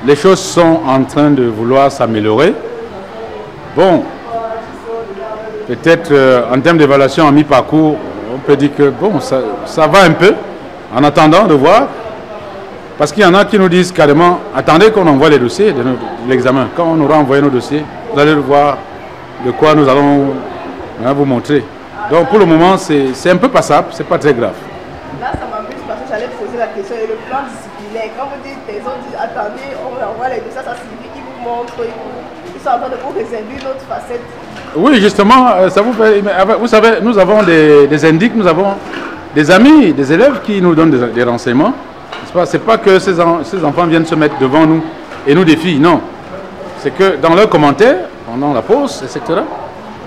les choses sont en train de vouloir s'améliorer. Bon, peut-être en termes d'évaluation en mi-parcours, on peut dire que bon, ça va un peu, en attendant de voir. Parce qu'il y en a qui nous disent carrément, attendez qu'on envoie les dossiers de l'examen. Quand on aura envoyé nos dossiers, vous allez voir de quoi nous allons vous montrer. Donc pour le moment, c'est un peu passable, c'est pas très grave. Là, ça m'amuse parce que j'allais poser la question et le plan disciplinaire. Quand vous dites, les autres disent, attendez, on envoie les dossiers, ça signifie qu'ils vous montrent, ils sont en train de vous réserver une autre facette. Oui, justement, ça vous fait. Vous savez, nous avons des indices, nous avons des amis, des élèves qui nous donnent des renseignements. C'est pas que ces enfants viennent se mettre devant nous et nous défient, non. C'est que dans leurs commentaires, pendant la pause, etc.,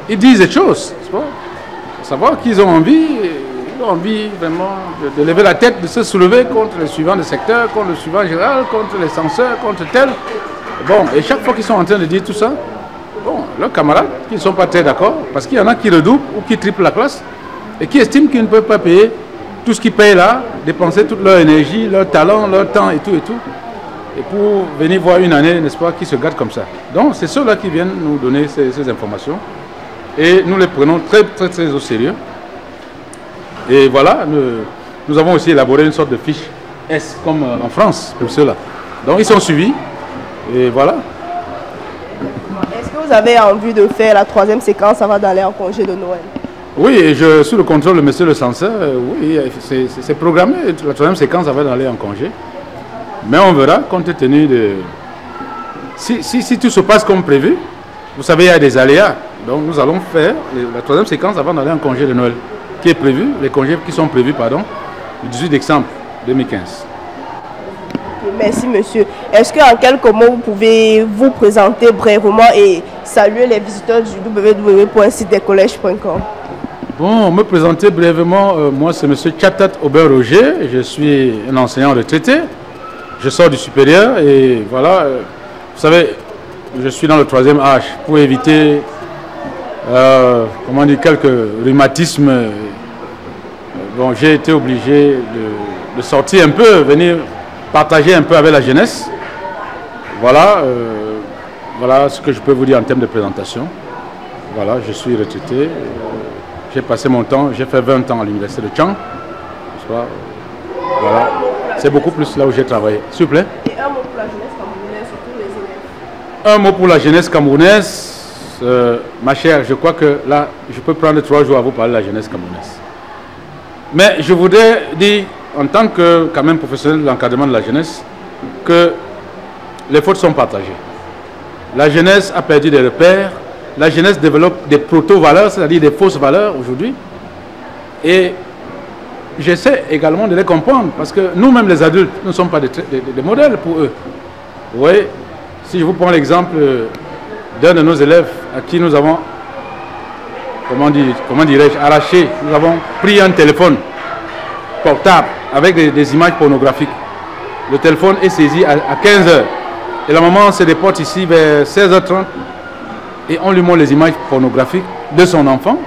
ils disent des choses. Pour savoir qu'ils ont envie vraiment de lever la tête, de se soulever contre les suivants de secteur, contre le suivant général, contre les censeurs, contre tel. Bon, et chaque fois qu'ils sont en train de dire tout ça, bon, leurs camarades qui ne sont pas très d'accord, parce qu'il y en a qui redoublent ou qui triplent la classe et qui estiment qu'ils ne peuvent pas payer tout ce qu'ils payent là, dépenser toute leur énergie, leur talent, leur temps et tout, et pour venir voir une année, n'est-ce pas, qui se gâte comme ça. Donc, c'est ceux-là qui viennent nous donner ces informations et nous les prenons très, très, très au sérieux. Et voilà, nous avons aussi élaboré une sorte de fiche S, comme en France, pour ceux-là. Donc, ils sont suivis et voilà. Est-ce que vous avez envie de faire la 3e séquence avant d'aller en congé de Noël? Oui, sous le contrôle de monsieur le censeur, oui, c'est programmé, la 3e séquence avant d'aller en congé. Mais on verra, compte tenu de... Si tout se passe comme prévu, vous savez, il y a des aléas. Donc nous allons faire la 3e séquence avant d'aller en congé de Noël, qui est prévu, les congés qui sont prévus, pardon, le 18 décembre 2015. Merci monsieur. Est-ce qu'en quelques mots, vous pouvez vous présenter brièvement et saluer les visiteurs du www.sitescollèges.com? Bon, me présenter brièvement, moi c'est monsieur Chatat Aubert Roger, je suis un enseignant retraité, je sors du supérieur et voilà, vous savez, je suis dans le 3e âge pour éviter, comment dire, quelques rhumatismes. Bon, j'ai été obligé de sortir un peu, venir partager un peu avec la jeunesse. Voilà, voilà ce que je peux vous dire en termes de présentation. Voilà, je suis retraité. J'ai passé mon temps, j'ai fait 20 ans à l'université de Tchang. Voilà, c'est beaucoup plus là où j'ai travaillé. S'il vous plaît. Et un mot pour la jeunesse camerounaise, surtout les élèves. Un mot pour la jeunesse camerounaise. Ma chère, je crois que là, je peux prendre 3 jours à vous parler de la jeunesse camerounaise. Mais je voudrais dire, en tant que quand même professionnel de l'encadrement de la jeunesse, que les fautes sont partagées. La jeunesse a perdu des repères. La jeunesse développe des proto-valeurs, c'est-à-dire des fausses valeurs aujourd'hui. Et j'essaie également de les comprendre, parce que nous-mêmes les adultes, nous ne sommes pas des modèles pour eux. Vous voyez, si je vous prends l'exemple d'un de nos élèves à qui nous avons, comment dirais-je, arraché, nous avons pris un téléphone portable avec des images pornographiques. Le téléphone est saisi à 15 h. Et la maman se déporte ici vers 16h30. Et on lui montre les images pornographiques de son enfant,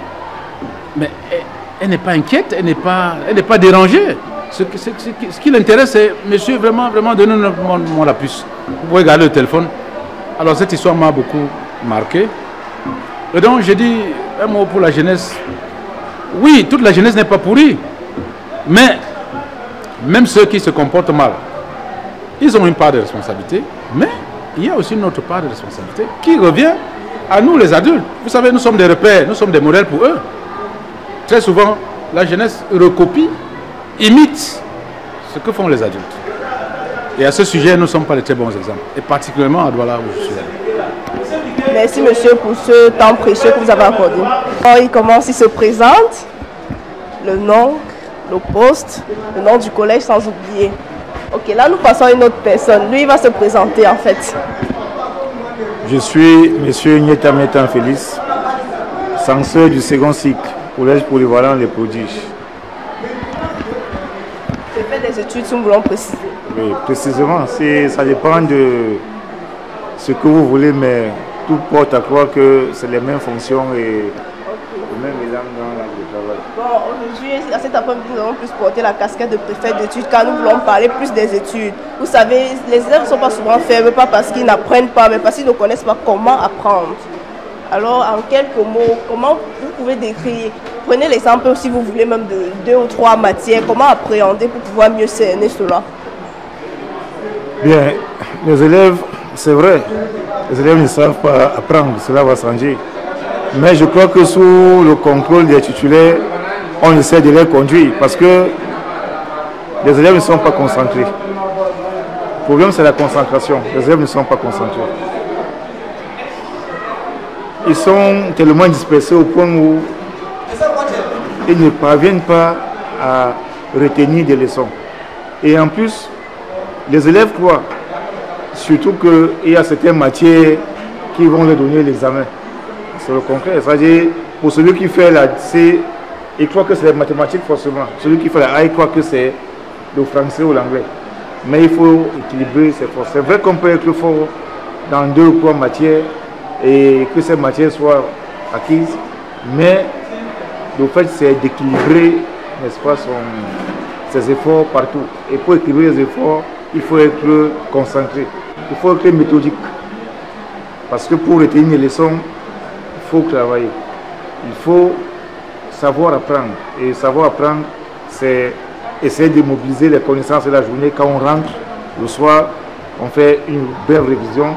mais elle n'est pas inquiète, elle n'est pas dérangée. Ce qui l'intéresse, c'est, monsieur, vraiment, donnez-nous la puce. Vous pouvez garder le téléphone. Alors cette histoire m'a beaucoup marqué. Et donc j'ai dit un mot pour la jeunesse. Oui, toute la jeunesse n'est pas pourrie, mais même ceux qui se comportent mal, ils ont une part de responsabilité, mais il y a aussi une autre part de responsabilité qui revient à nous les adultes. Vous savez, nous sommes des repères, nous sommes des modèles pour eux. Très souvent, la jeunesse recopie, imite ce que font les adultes. Et à ce sujet, nous ne sommes pas de très bons exemples. Et particulièrement à Douala où je suis allé. Merci monsieur pour ce temps précieux que vous avez accordé. Il se présente, le nom, le poste, le nom du collège sans oublier. Ok, là nous passons à une autre personne. Lui, il va se présenter en fait. Je suis M. Nyeta Metan Félix, censeur du second cycle, collège polyvalent Les Prodiges. J'ai fait des études, si nous voulons préciser. Oui, précisément, ça dépend de ce que vous voulez, mais tout porte à croire que c'est les mêmes fonctions et le même élan dans le travail. Bon, aujourd'hui, à cet après-midi, nous allons plus porter la casquette de préfet d'études car nous voulons parler plus des études. Vous savez, les élèves ne sont pas souvent fermés, pas parce qu'ils n'apprennent pas, mais parce qu'ils ne connaissent pas comment apprendre. Alors, en quelques mots, comment vous pouvez décrire, prenez l'exemple si vous voulez même de 2 ou 3 matières, comment appréhender pour pouvoir mieux cerner cela? Bien, les élèves, c'est vrai, les élèves ne savent pas apprendre, cela va changer. Mais je crois que sous le contrôle des titulaires, on essaie de les conduire parce que les élèves ne sont pas concentrés. Le problème, c'est la concentration. Les élèves ne sont pas concentrés. Ils sont tellement dispersés au point où ils ne parviennent pas à retenir des leçons. Et en plus, les élèves croient, surtout qu'il y a certaines matières qui vont leur donner l'examen. C'est le contraire. C'est-à-dire, pour celui qui fait la C, il croit que c'est les mathématiques forcément. Celui qui fait la A, il croit que c'est le français ou l'anglais. Mais il faut équilibrer ses forces. C'est vrai qu'on peut être fort dans 2 ou 3 matières et que ces matières soient acquises, mais le fait c'est d'équilibrer, n'est-ce pas, ses efforts partout. Et pour équilibrer les efforts, il faut être concentré, il faut être méthodique. Parce que pour retenir les leçons, il faut travailler. Il faut savoir apprendre. Et savoir apprendre, c'est essayer de mobiliser les connaissances de la journée. Quand on rentre le soir, on fait une belle révision.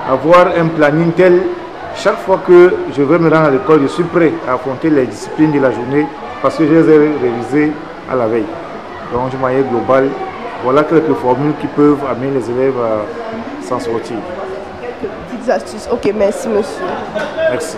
Avoir un planning tel, chaque fois que je vais me rendre à l'école, je suis prêt à affronter les disciplines de la journée parce que je les ai révisées à la veille. Donc, de manière globale, voilà quelques formules qui peuvent amener les élèves à s'en sortir. Quelques petites astuces. Ok, merci monsieur. Merci.